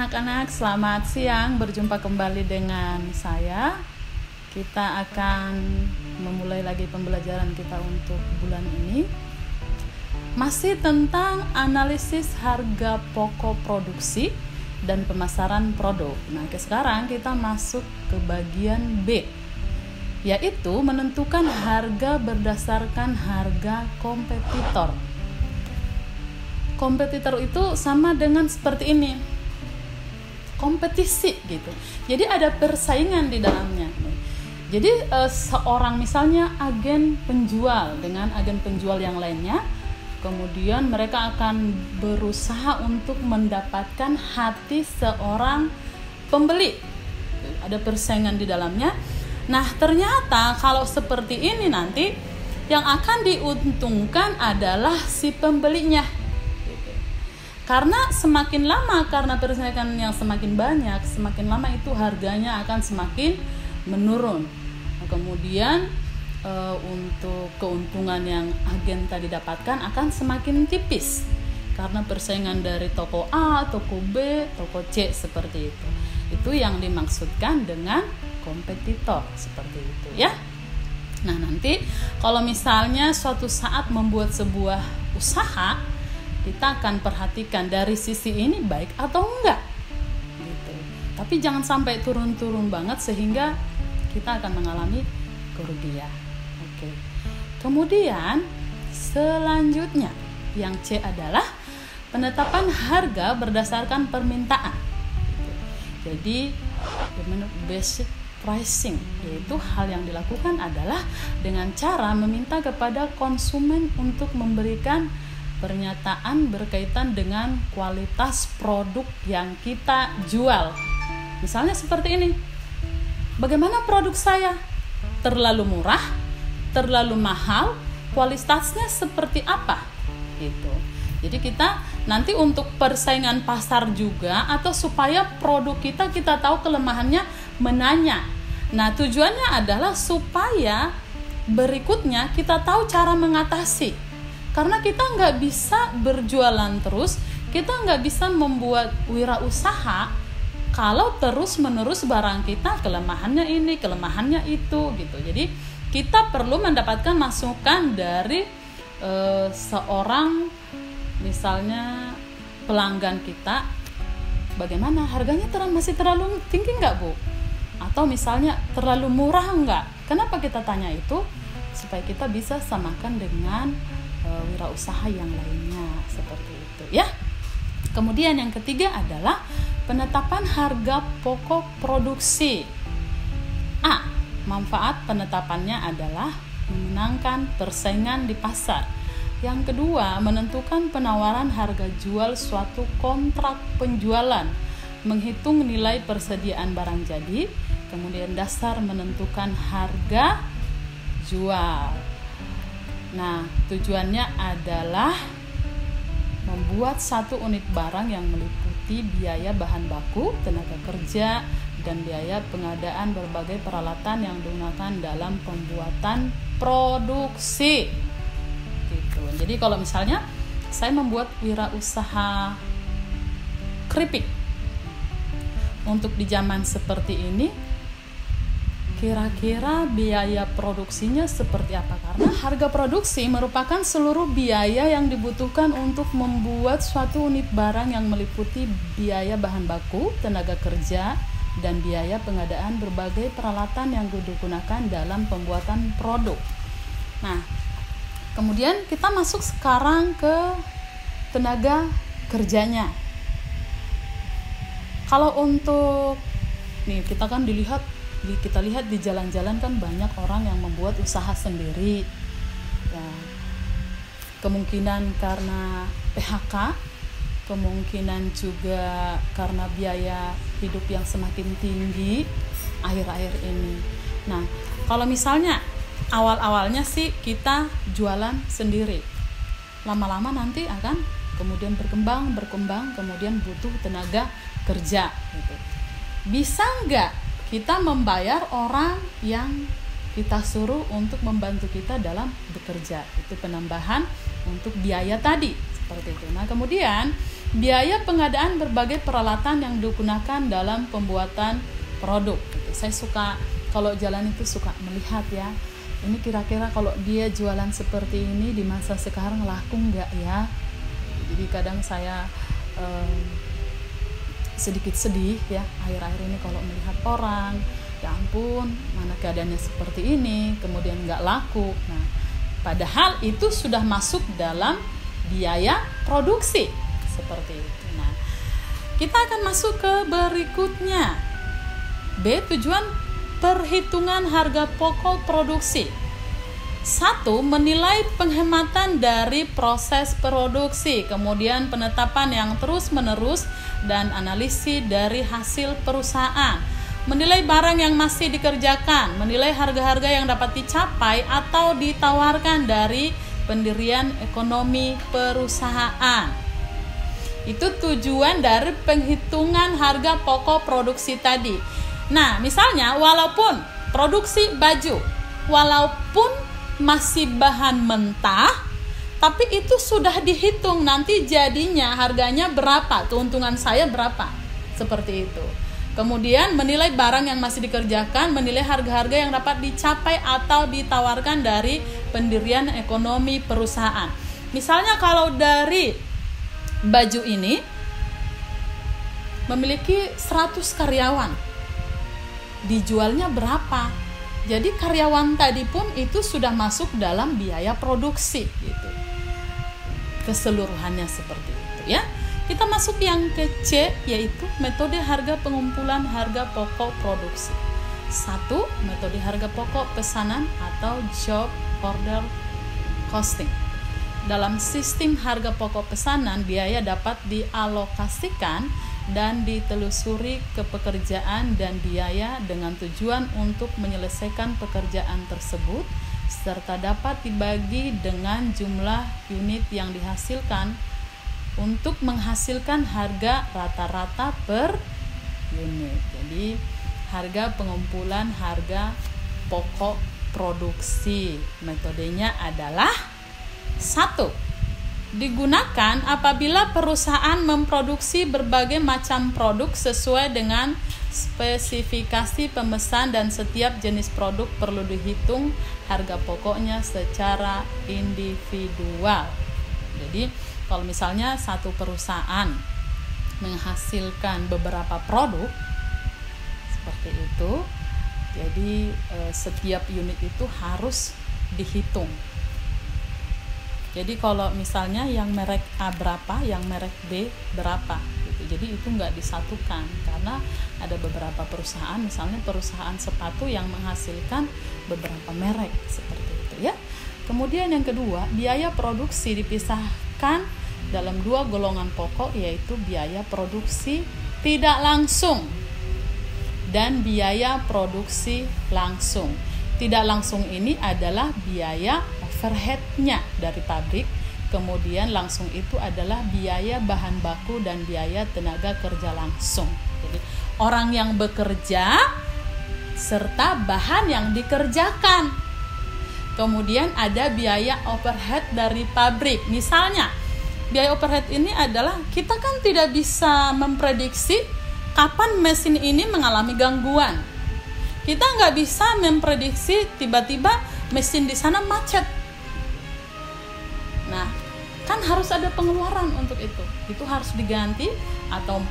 anak-anak, selamat siang. Berjumpa kembali dengan saya. Kita akan memulai lagi pembelajaran kita untuk bulan ini. Masih tentang analisis harga pokok produksi dan pemasaran produk. Nah, sekarang kita masuk ke bagian B, yaitu menentukan harga berdasarkan harga kompetitor. Kompetitor itu sama dengan seperti ini, kompetisi gitu. Jadi ada persaingan di dalamnya. Jadi seorang misalnya agen penjual dengan agen penjual yang lainnya, kemudian mereka akan berusaha untuk mendapatkan hati seorang pembeli. Ada persaingan di dalamnya. Nah, ternyata kalau seperti ini nanti yang akan diuntungkan adalah si pembelinya. Karena semakin lama, karena persaingan yang semakin banyak, semakin lama itu harganya akan semakin menurun. Nah, kemudian untuk keuntungan yang agen tadi dapatkan akan semakin tipis karena persaingan dari toko A, toko B, toko C seperti itu. Itu yang dimaksudkan dengan kompetitor seperti itu ya. Nah, nanti kalau misalnya suatu saat membuat sebuah usaha, kita akan perhatikan dari sisi ini baik atau enggak gitu. Tapi jangan sampai turun-turun banget sehingga kita akan mengalami kerugian. Oke. Kemudian selanjutnya yang C adalah penetapan harga berdasarkan permintaan. Jadi basic pricing, yaitu hal yang dilakukan adalah dengan cara meminta kepada konsumen untuk memberikan pernyataan berkaitan dengan kualitas produk yang kita jual. Misalnya seperti ini. Bagaimana produk saya? Terlalu murah? Terlalu mahal? Kualitasnya seperti apa? Gitu. Jadi kita nanti untuk persaingan pasar juga, atau supaya produk kita tahu kelemahannya, menanya. Nah, tujuannya adalah supaya berikutnya kita tahu cara mengatasi. Karena kita nggak bisa berjualan terus, kita nggak bisa membuat wirausaha kalau terus-menerus barang kita kelemahannya ini, kelemahannya itu gitu. Jadi kita perlu mendapatkan masukan dari seorang misalnya pelanggan kita, bagaimana harganya masih terlalu tinggi nggak Bu? Atau misalnya terlalu murah nggak? Kenapa kita tanya itu? Supaya kita bisa samakan dengan wirausaha yang lainnya seperti itu ya. Kemudian yang ketiga adalah penetapan harga pokok produksi. A. Manfaat penetapannya adalah memenangkan persaingan di pasar. Yang kedua, menentukan penawaran harga jual suatu kontrak penjualan, menghitung nilai persediaan barang jadi, kemudian dasar menentukan harga jual. Nah, tujuannya adalah membuat satu unit barang yang meliputi biaya bahan baku, tenaga kerja, dan biaya pengadaan berbagai peralatan yang digunakan dalam pembuatan produksi. Gitu. Jadi kalau misalnya saya membuat wirausaha keripik, untuk di zaman seperti ini, kira-kira biaya produksinya seperti apa? Karena harga produksi merupakan seluruh biaya yang dibutuhkan untuk membuat suatu unit barang yang meliputi biaya bahan baku, tenaga kerja, dan biaya pengadaan berbagai peralatan yang digunakan dalam pembuatan produk. Nah, kemudian kita masuk sekarang ke tenaga kerjanya. Kalau untuk kita lihat di jalan-jalan kan banyak orang yang membuat usaha sendiri ya. Kemungkinan karena PHK, kemungkinan juga karena biaya hidup yang semakin tinggi akhir-akhir ini. Nah, kalau misalnya awal-awalnya sih kita jualan sendiri, lama-lama nanti akan kemudian berkembang, kemudian butuh tenaga kerja gitu. Bisa nggak kita membayar orang yang kita suruh untuk membantu kita dalam bekerja? Itu penambahan untuk biaya tadi seperti itu. Nah, kemudian biaya pengadaan berbagai peralatan yang digunakan dalam pembuatan produk. Saya suka kalau jalan itu suka melihat ya, ini kira-kira kalau dia jualan seperti ini di masa sekarang laku nggak ya. Jadi kadang saya sedikit sedih ya akhir-akhir ini kalau melihat orang, ya ampun mana keadaannya seperti ini, kemudian nggak laku. Nah, padahal itu sudah masuk dalam biaya produksi seperti itu. Nah, kita akan masuk ke berikutnya. B. Tujuan perhitungan harga pokok produksi. 1. Menilai penghematan dari proses produksi, kemudian penetapan yang terus-menerus dan analisis dari hasil perusahaan. Menilai barang yang masih dikerjakan, menilai harga-harga yang dapat dicapai atau ditawarkan dari pendirian ekonomi perusahaan. Itu tujuan dari penghitungan harga pokok produksi tadi. Nah, misalnya walaupun produksi baju, walaupun masih bahan mentah, tapi itu sudah dihitung nanti jadinya harganya berapa, keuntungan saya berapa, seperti itu. Kemudian menilai barang yang masih dikerjakan, menilai harga-harga yang dapat dicapai atau ditawarkan dari pendirian ekonomi perusahaan. Misalnya kalau dari baju ini memiliki 100 karyawan, dijualnya berapa? Jadi karyawan tadi pun itu sudah masuk dalam biaya produksi gitu. Keseluruhannya seperti itu ya. Kita masuk yang ke C, yaitu metode harga pengumpulan harga pokok produksi. 1. Metode harga pokok pesanan atau job order costing. Dalam sistem harga pokok pesanan, biaya dapat dialokasikan dan ditelusuri ke pekerjaan dan biaya dengan tujuan untuk menyelesaikan pekerjaan tersebut, serta dapat dibagi dengan jumlah unit yang dihasilkan untuk menghasilkan harga rata-rata per unit. Jadi harga pengumpulan harga pokok produksi, metodenya adalah 1. Digunakan apabila perusahaan memproduksi berbagai macam produk sesuai dengan spesifikasi pemesan dan setiap jenis produk perlu dihitung harga pokoknya secara individual. Jadi kalau misalnya satu perusahaan menghasilkan beberapa produk seperti itu, jadi setiap unit itu harus dihitung. Jadi kalau misalnya yang merek A berapa, yang merek B berapa gitu. Jadi itu nggak disatukan karena ada beberapa perusahaan, misalnya perusahaan sepatu yang menghasilkan beberapa merek seperti itu ya. Kemudian yang kedua, biaya produksi dipisahkan dalam 2 golongan pokok, yaitu biaya produksi tidak langsung dan biaya produksi langsung. Tidak langsung ini adalah biaya overhead-nya dari pabrik, kemudian langsung itu adalah biaya bahan baku dan biaya tenaga kerja langsung. Jadi orang yang bekerja serta bahan yang dikerjakan. Kemudian ada biaya overhead dari pabrik. Misalnya, biaya overhead ini adalah kita kan tidak bisa memprediksi kapan mesin ini mengalami gangguan. Kita nggak bisa memprediksi tiba-tiba mesin di sana macet. Nah, kan harus ada pengeluaran untuk itu. Itu harus diganti atau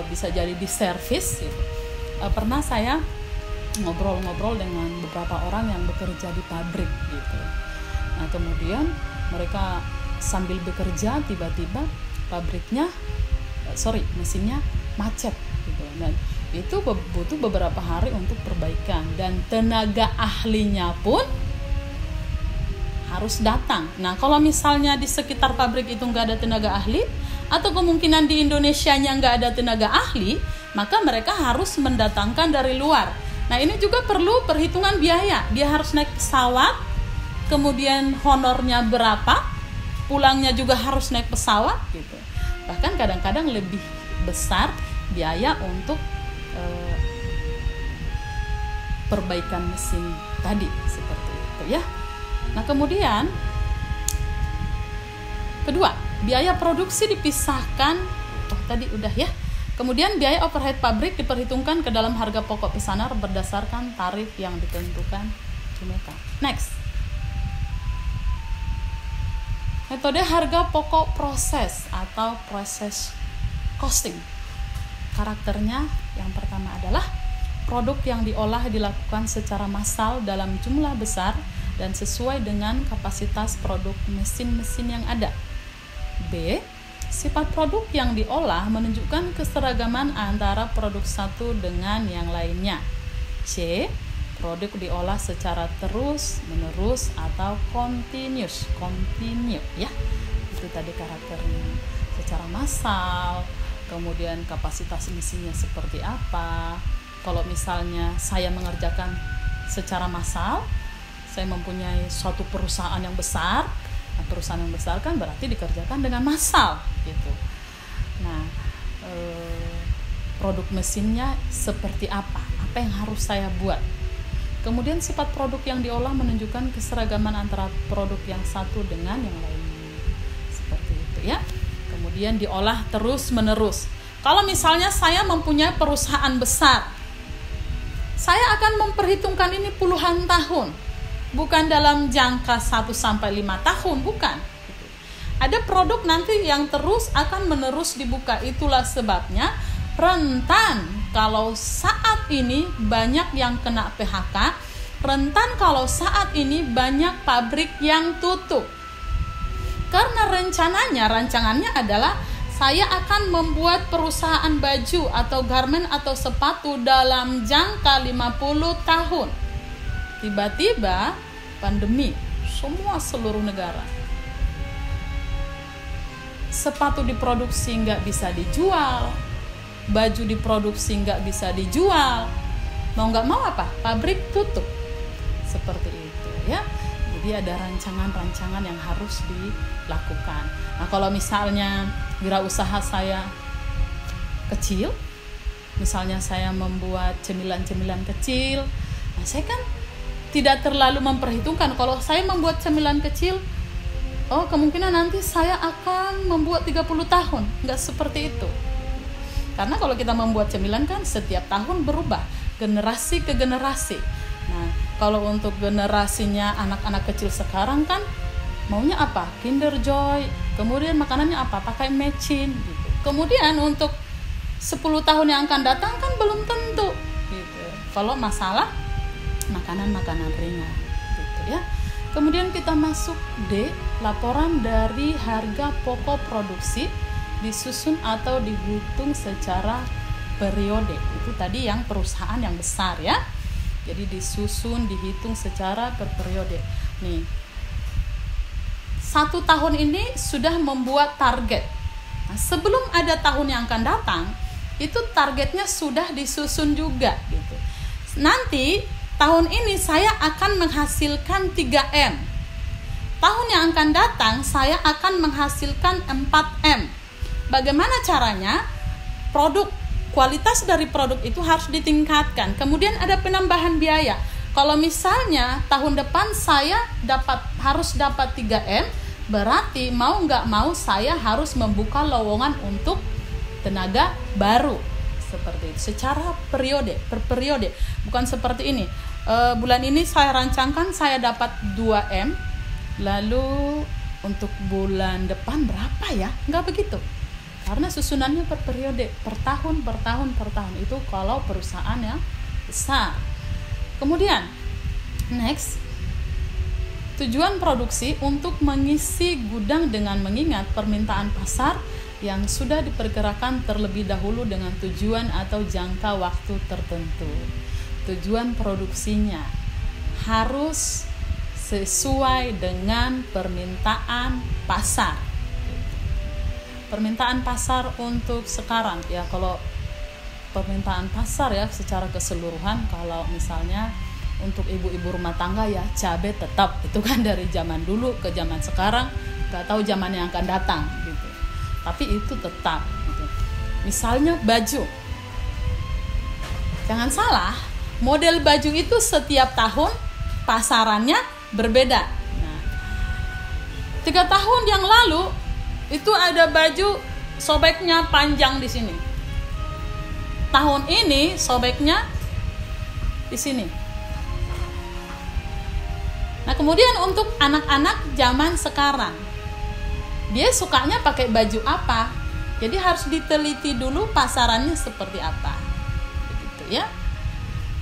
bisa jadi diservis. Gitu. Pernah saya ngobrol-ngobrol dengan beberapa orang yang bekerja di pabrik. Gitu. Nah, kemudian mereka sambil bekerja tiba-tiba mesinnya macet. Gitu. Dan itu butuh beberapa hari untuk perbaikan dan tenaga ahlinya pun harus datang. Nah, kalau misalnya di sekitar pabrik itu nggak ada tenaga ahli atau kemungkinan di Indonesianya nggak ada tenaga ahli, maka mereka harus mendatangkan dari luar. Nah, ini juga perlu perhitungan biaya. Dia harus naik pesawat, kemudian honornya berapa, pulangnya juga harus naik pesawat gitu. Bahkan kadang-kadang lebih besar biaya untuk perbaikan mesin tadi seperti itu ya. Nah, kemudian kedua, biaya produksi dipisahkan tadi udah ya. Kemudian biaya overhead pabrik diperhitungkan ke dalam harga pokok pesanan berdasarkan tarif yang ditentukan Jumeka. Next. Metode harga pokok proses atau process costing. Karakternya yang pertama adalah produk yang diolah dilakukan secara massal dalam jumlah besar dan sesuai dengan kapasitas produk mesin-mesin yang ada. B. Sifat produk yang diolah menunjukkan keseragaman antara produk satu dengan yang lainnya. C. Produk diolah secara terus-menerus atau continue ya. Itu tadi karakternya. Secara massal, kemudian kapasitas mesinnya seperti apa. Kalau misalnya saya mengerjakan secara massal, saya mempunyai suatu perusahaan yang besar. Nah, perusahaan yang besar kan berarti dikerjakan dengan massal gitu. Nah, produk mesinnya seperti apa yang harus saya buat. Kemudian sifat produk yang diolah menunjukkan keseragaman antara produk yang satu dengan yang lainnya. Seperti itu ya. Kemudian diolah terus menerus. Kalau misalnya saya mempunyai perusahaan besar, saya akan memperhitungkan ini puluhan tahun. Bukan dalam jangka 1-5 tahun, bukan. Ada produk nanti yang terus akan menerus dibuka. Itulah sebabnya rentan kalau saat ini banyak yang kena PHK, rentan kalau saat ini banyak pabrik yang tutup. Karena rancangannya adalah saya akan membuat perusahaan baju atau garment atau sepatu dalam jangka 50 tahun. Tiba-tiba pandemi semua seluruh negara. Sepatu diproduksi nggak bisa dijual, baju diproduksi nggak bisa dijual. Mau nggak mau apa? Pabrik tutup. Seperti itu ya. Jadi ada rancangan-rancangan yang harus dilakukan. Nah, kalau misalnya wirausaha saya kecil, misalnya saya membuat cemilan-cemilan kecil, nah saya kan tidak terlalu memperhitungkan. Kalau saya membuat cemilan kecil, kemungkinan nanti saya akan membuat 30 tahun. Nggak seperti itu. Karena kalau kita membuat cemilan kan setiap tahun berubah, generasi ke generasi. Nah, kalau untuk generasinya anak-anak kecil sekarang kan maunya apa? Kinder Joy. Kemudian makanannya apa? Pakai mecin gitu. Kemudian untuk 10 tahun yang akan datang kan belum tentu gitu. Kalau masalah makanan-makanan ringan gitu ya. Kemudian kita masuk D, laporan dari harga pokok produksi disusun atau dihitung secara periode. Itu tadi yang perusahaan yang besar ya. Jadi disusun, dihitung secara per periode. Nih, 1 tahun ini sudah membuat target. Nah, sebelum ada tahun yang akan datang, itu targetnya sudah disusun juga gitu. Nanti tahun ini saya akan menghasilkan 3M. Tahun yang akan datang saya akan menghasilkan 4M. Bagaimana caranya? Kualitas dari produk itu harus ditingkatkan. Kemudian ada penambahan biaya. Kalau misalnya tahun depan saya harus dapat 3M, berarti mau nggak mau saya harus membuka lowongan untuk tenaga baru. Seperti itu, secara per periode. Bukan seperti ini. Bulan ini saya rancangkan saya dapat 2M, lalu untuk bulan depan berapa ya? Nggak begitu. Karena susunannya per periode, per tahun. Itu kalau perusahaan yang besar. Kemudian, next, tujuan produksi untuk mengisi gudang dengan mengingat permintaan pasar yang sudah diperkirakan terlebih dahulu dengan tujuan atau jangka waktu tertentu. Tujuan produksinya harus sesuai dengan permintaan pasar. Permintaan pasar untuk sekarang ya, kalau permintaan pasar ya secara keseluruhan, kalau misalnya untuk ibu-ibu rumah tangga ya cabai tetap, itu kan dari zaman dulu ke zaman sekarang, nggak tahu zaman yang akan datang gitu. Tapi itu tetap gitu. Misalnya baju, jangan salah, model baju itu setiap tahun pasarannya berbeda. Nah, 3 tahun yang lalu itu ada baju sobeknya panjang di sini. Tahun ini sobeknya di sini. Nah, kemudian untuk anak-anak zaman sekarang, dia sukanya pakai baju apa? Jadi harus diteliti dulu pasarannya seperti apa. Begitu ya.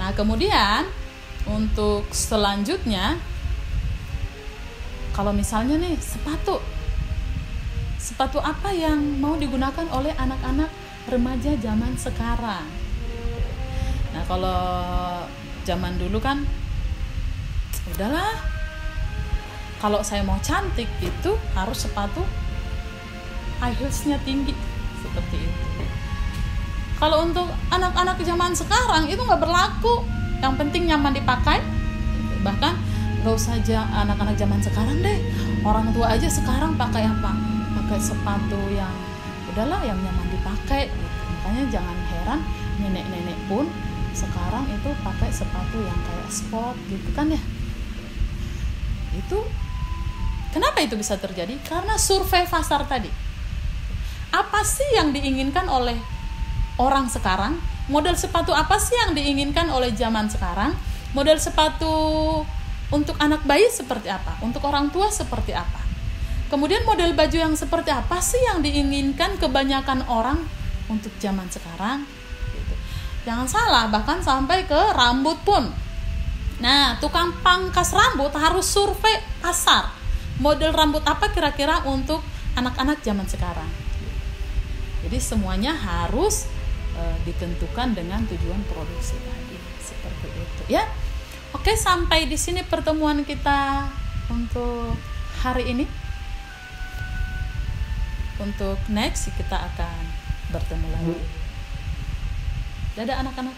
Nah, kemudian untuk selanjutnya, kalau misalnya nih sepatu apa yang mau digunakan oleh anak-anak remaja zaman sekarang? Nah, kalau zaman dulu kan udahlah, kalau saya mau cantik itu harus sepatu high heelsnya tinggi seperti itu. Kalau untuk anak-anak zaman sekarang itu nggak berlaku, yang penting nyaman dipakai. Bahkan nggak usah aja anak-anak zaman sekarang deh, orang tua aja sekarang pakai apa? Pakai sepatu yang udahlah yang nyaman dipakai gitu. Makanya jangan heran nenek-nenek pun sekarang itu pakai sepatu yang kayak sport gitu kan ya. Itu kenapa itu bisa terjadi? Karena survei pasar tadi. Apa sih yang diinginkan oleh orang sekarang? Model sepatu apa sih yang diinginkan oleh zaman sekarang? Model sepatu untuk anak bayi seperti apa? Untuk orang tua seperti apa? Kemudian model baju yang seperti apa sih yang diinginkan kebanyakan orang untuk zaman sekarang? Gitu. Jangan salah, bahkan sampai ke rambut pun. Nah, tukang pangkas rambut harus survei pasar. Model rambut apa kira-kira untuk anak-anak zaman sekarang? Jadi semuanya harus ditentukan dengan tujuan produksi tadi, seperti itu ya. Oke, sampai di sini pertemuan kita untuk hari ini. Untuk next kita akan bertemu lagi. Dadah anak-anak.